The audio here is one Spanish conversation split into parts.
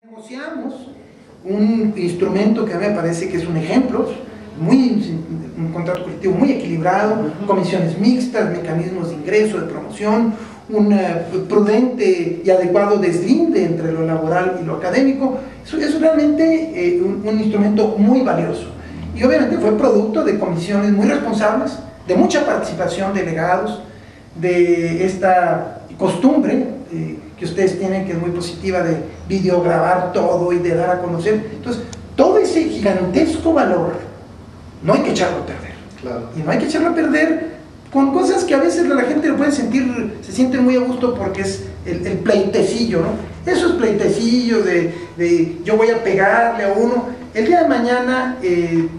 Negociamos un instrumento que a mí me parece que es un ejemplo, un contrato colectivo muy equilibrado, comisiones mixtas, mecanismos de ingreso, de promoción, un prudente y adecuado deslinde entre lo laboral y lo académico. Es realmente un instrumento muy valioso. Y obviamente fue producto de comisiones muy responsables, de mucha participación de delegados, de esta costumbre que ustedes tienen, que es muy positiva, de videograbar todo y de dar a conocer. Entonces, todo ese gigantesco valor no hay que echarlo a perder. Claro. Y no hay que echarlo a perder con cosas que a veces la gente lo puede sentir, se sienten muy a gusto porque es el pleitecillo, ¿no? Esos pleitecillos de yo voy a pegarle a uno, el día de mañana,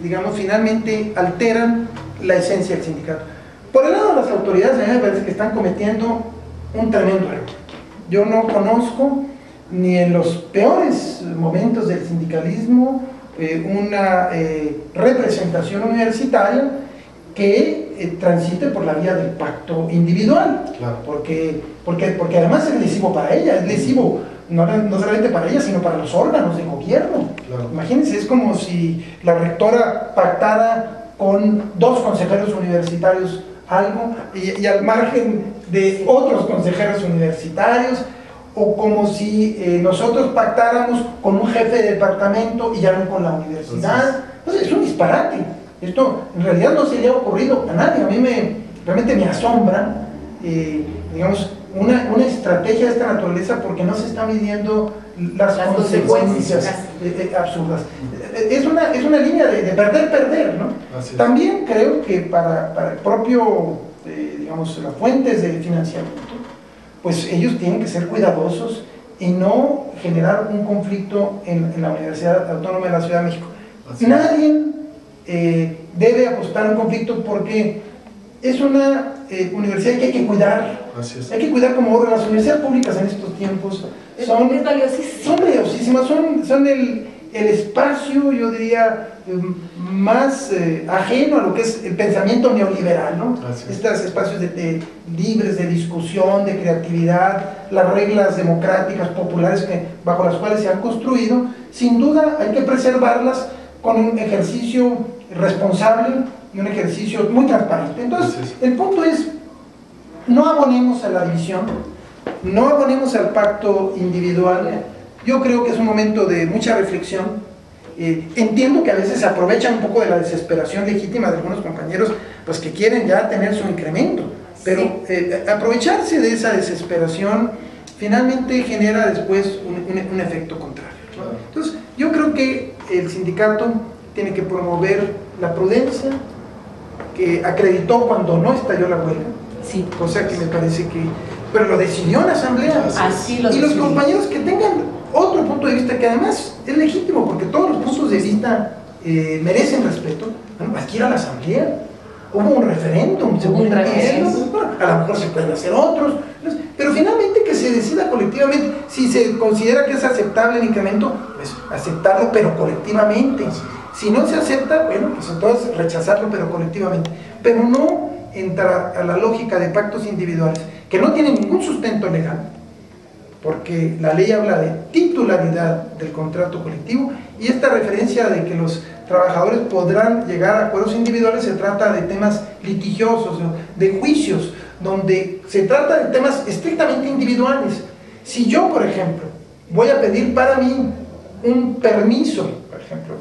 digamos, finalmente alteran la esencia del sindicato. Por el lado de las autoridades, a mí me parece que están cometiendo un tremendo error. Yo no conozco ni en los peores momentos del sindicalismo una representación universitaria que transite por la vía del pacto individual, claro. porque además es lesivo para ella, es lesivo no solamente para ella, sino para los órganos de gobierno. Claro. Imagínense, es como si la rectora pactara con 2 consejeros universitarios algo y al margen de otros consejeros universitarios, o como si nosotros pactáramos con un jefe de departamento y ya no con la universidad. Entonces es un disparate. Esto en realidad no se le ha ocurrido a nadie. A mí realmente me asombra, digamos, una estrategia de esta naturaleza, porque no se están midiendo las consecuencias absurdas. Es una línea de perder, ¿no? También creo que para el propio, digamos, las fuentes de financiamiento, pues ellos tienen que ser cuidadosos y no generar un conflicto en la Universidad Autónoma de la Ciudad de México. Nadie debe apostar a un conflicto, porque es una universidad que hay que cuidar. Hay que cuidar como orden. Las universidades públicas en estos tiempos son valiosísimas, son el espacio, yo diría, más ajeno a lo que es el pensamiento neoliberal, ¿no? Estos espacios libres de discusión, de creatividad, las reglas democráticas, populares bajo las cuales se han construido, sin duda hay que preservarlas con un ejercicio responsable y un ejercicio muy transparente. Entonces, el punto es, no abonemos a la división, no abonemos al pacto individual. Yo creo que es un momento de mucha reflexión. Entiendo que a veces se aprovechan un poco de la desesperación legítima de algunos compañeros, pues que quieren ya tener su incremento, pero aprovecharse de esa desesperación finalmente genera después un efecto contrario, ¿no? Entonces, yo creo que el sindicato tiene que promover la prudencia, que acreditó cuando no estalló la huelga, cosa que me parece que, pero lo decidió en la asamblea. Y los compañeros que tengan otro punto de vista, que además es legítimo, porque todos los puntos de vista merecen respeto, bueno, hay que ir a la asamblea. Hubo un referéndum, según entiendo, bueno, a lo mejor se pueden hacer otros, pero finalmente que se decida colectivamente. Si se considera que es aceptable el incremento, pues aceptarlo, pero colectivamente. Si no se acepta, bueno, pues entonces rechazarlo, pero colectivamente. Pero no entrar a la lógica de pactos individuales que no tienen ningún sustento legal, porque la ley habla de titularidad del contrato colectivo, y esta referencia de que los trabajadores podrán llegar a acuerdos individuales se trata de temas litigiosos, de juicios, donde se trata de temas estrictamente individuales. Si yo, por ejemplo, voy a pedir para mí un permiso, por ejemplo,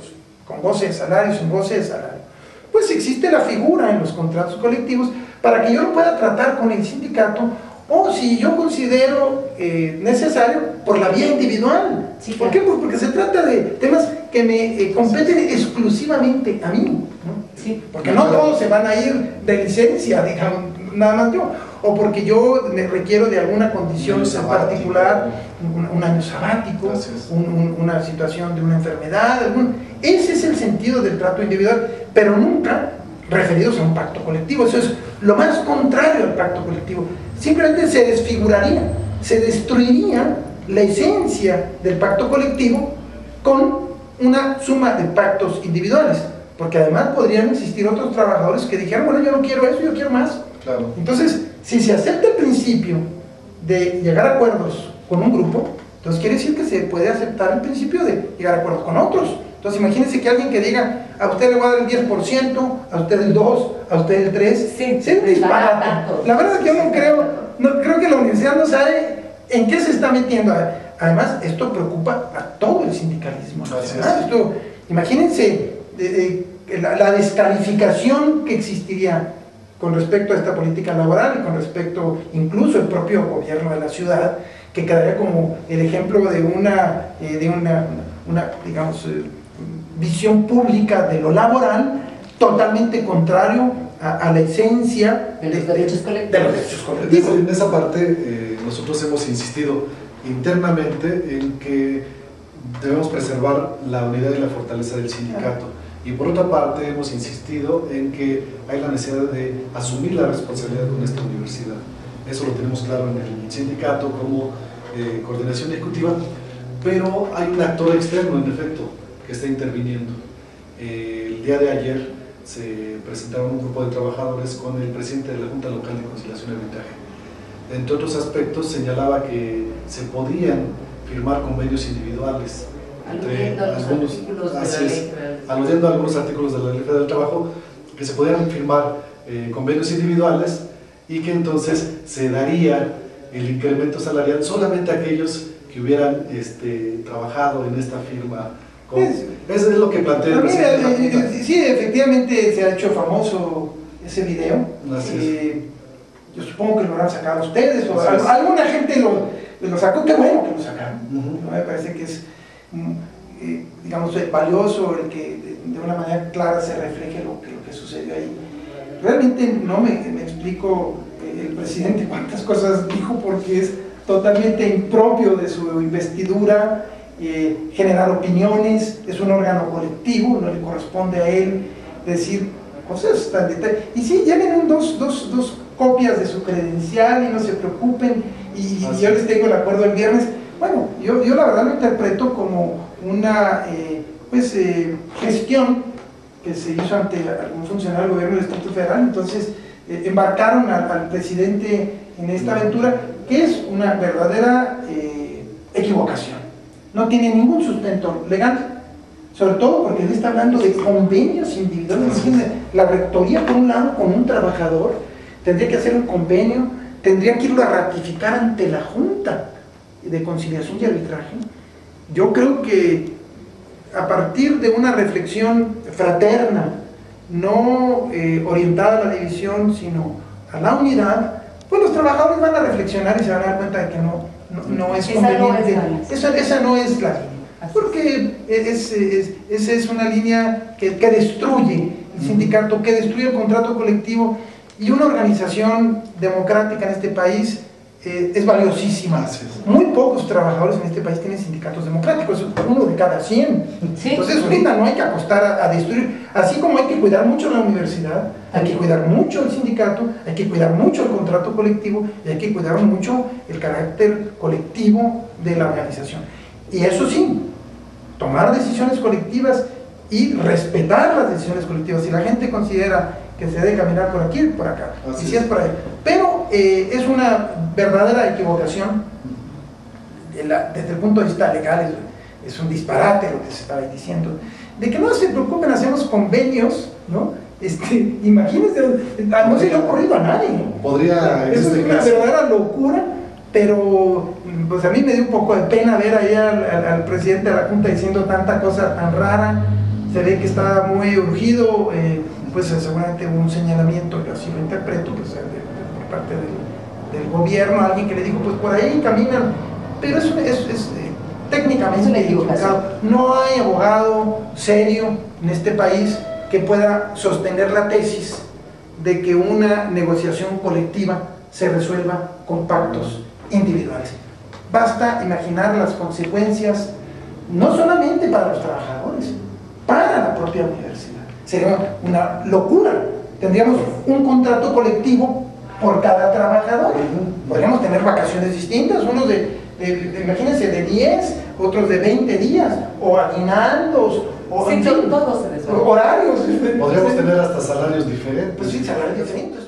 con goce de salario, sin goce de salario, pues existe la figura en los contratos colectivos para que yo lo pueda tratar con el sindicato, o si yo considero necesario, por la vía individual. ¿Por qué? Pues porque se trata de temas que me competen exclusivamente a mí, ¿no? Porque no todos se van a ir de licencia, digamos, nada más yo, o porque yo requiero de alguna condición particular, un año sabático, una situación de una enfermedad, ese es el sentido del trato individual, pero nunca referidos a un pacto colectivo. Eso es lo más contrario al pacto colectivo. Simplemente se desfiguraría, se destruiría la esencia del pacto colectivo con una suma de pactos individuales, porque además podrían existir otros trabajadores que dijeran, bueno, yo no quiero eso, yo quiero más. Entonces, si se acepta el principio de llegar a acuerdos con un grupo, Entonces quiere decir que se puede aceptar el principio de llegar a acuerdos con otros. Entonces imagínense que alguien que diga, a usted le voy a dar el 10%, a usted el 2%, a usted el 3%, sí, un disparate. La verdad es que yo no creo que la universidad no sabe en qué se está metiendo. Además, esto preocupa a todo el sindicalismo nacional. Imagínense la descalificación que existiría con respecto a esta política laboral y con respecto incluso al propio gobierno de la ciudad, que quedaría como el ejemplo de una digamos, visión pública de lo laboral totalmente contrario a la esencia de los derechos colectivos. En esa parte nosotros hemos insistido internamente en que debemos preservar la unidad y la fortaleza del sindicato. Y por otra parte hemos insistido en que hay la necesidad de asumir la responsabilidad con esta universidad. Eso lo tenemos claro en el sindicato como coordinación ejecutiva, pero hay un actor externo, en efecto, que está interviniendo. El día de ayer se presentaron un grupo de trabajadores con el presidente de la Junta Local de Conciliación y Arbitraje. Entre otros aspectos, señalaba que se podían firmar convenios individuales aludiendo a algunos artículos de la Ley Federal del Trabajo, que se podían firmar convenios individuales y que entonces se daría el incremento salarial solamente a aquellos que hubieran trabajado en esta firma. Eso es lo que plantea el presidente. Sí, efectivamente se ha hecho famoso ese video. Yo supongo que lo habrán sacado ustedes o alguna gente lo sacó. Qué bueno que lo sacaron. Me parece que es digamos valioso el que de una manera clara se refleje lo que sucedió ahí. Realmente no me explico el presidente cuántas cosas dijo, porque es totalmente impropio de su investidura generar opiniones. Es un órgano colectivo, no le corresponde a él decir cosas tan detalles. Y sí, ya vienen dos copias de su credencial y no se preocupen, y yo les tengo el acuerdo el viernes. Bueno, yo la verdad lo interpreto como una gestión que se hizo ante algún funcionario del gobierno del Distrito Federal. Entonces embarcaron al presidente en esta aventura, que es una verdadera equivocación. No tiene ningún sustento legal, sobre todo porque él está hablando de convenios individuales. La rectoría, por un lado, con un trabajador, tendría que hacer un convenio, tendría que irlo a ratificar ante la Junta de Conciliación y Arbitraje. Yo creo que a partir de una reflexión fraterna, no orientada a la división, sino a la unidad, pues los trabajadores van a reflexionar y se van a dar cuenta de que no es conveniente. Esa no es la línea, porque esa es una línea que destruye el sindicato, que destruye el contrato colectivo, y una organización democrática en este país es valiosísima. Muy pocos trabajadores en este país tienen sindicatos democráticos, uno de cada 100. Sí. Entonces ahorita no hay que apostar a destruir. Así como hay que cuidar mucho la universidad, hay que cuidar mucho el sindicato, hay que cuidar mucho el contrato colectivo, y hay que cuidar mucho el carácter colectivo de la organización. Y eso sí, tomar decisiones colectivas y respetar las decisiones colectivas. Si la gente considera que se debe caminar por aquí, por acá, y si es por ahí. Pero es una verdadera equivocación desde el punto de vista legal. Es un disparate lo que se estaba diciendo, de que no se preocupen, hacemos convenios, ¿no? Imagínense, no se le ha ocurrido a nadie, ¿no? Podría, eso es una verdadera locura. Pero pues a mí me dio un poco de pena ver ahí al presidente de la Junta diciendo tanta cosa tan rara. Se ve que está muy urgido, pues seguramente hubo un señalamiento, yo así lo interpreto, pues, por parte del gobierno, alguien que le dijo, pues por ahí caminan, pero es técnicamente equivocado. No hay abogado serio en este país que pueda sostener la tesis de que una negociación colectiva se resuelva con pactos individuales. Basta imaginar las consecuencias, no solamente para los trabajadores, para la propia universidad. Sería una locura. Tendríamos un contrato colectivo por cada trabajador. Podríamos tener vacaciones distintas, unos imagínense, de 10, otros de 20 días, o aguinaldos, o sí, todo se resuelve. horarios. Podríamos tener hasta salarios diferentes. Pues sí, salarios diferentes.